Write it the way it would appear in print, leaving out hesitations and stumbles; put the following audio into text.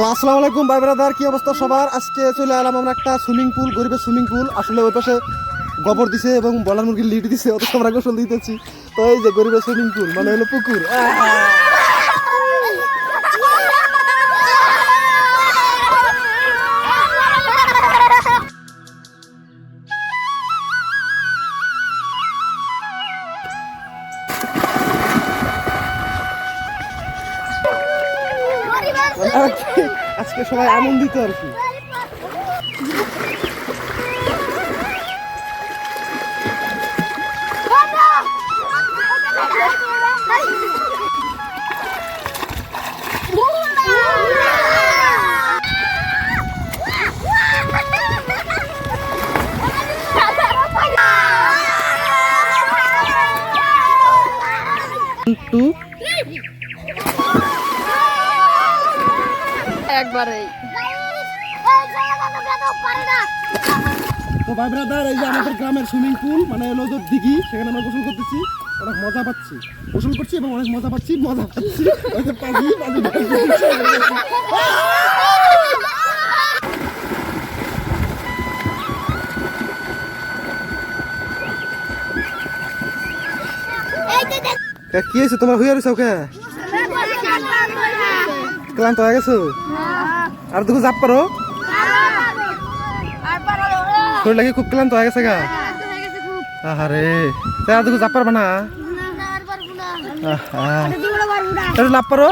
তো আসসালামু আলাইকুম ভাই ব্রাদার, কি অবস্থা সবার? আজকে চলে এলাম আমরা একটা সুইমিং পুল, গরিবের সুইমিং পুল। আসলে ওই পাশে গোবর দিছে এবং বলার মুরগির লিড দিছে, অথচ আমরা গোসল দিতেছি। তো এই যে গরিবের সুইমিং পুল মানে হলো পুকুর। আজকে সবাই আনন্দিত আর কি। তো ভাই ব্রাদার, এই যে আমাদের গ্রামের সুইমিং পুল মানে হলো দিঘি, সেখানে আমরা গোসল করতেছি, অনেক মজা পাচ্ছি, গোসল করছি এবং অনেক মজা পাচ্ছি। কি হয়েছে তোমার? হইয়া রয়েছে ওকে? ক্লান্ত হয়ে গেছো? আর তুমি জাপ পারো? শরীর লাগে খুব ক্লান্ত হয়ে গেছে গা? আরে আর তুমি জাপ পারবা না? লাভ পারো?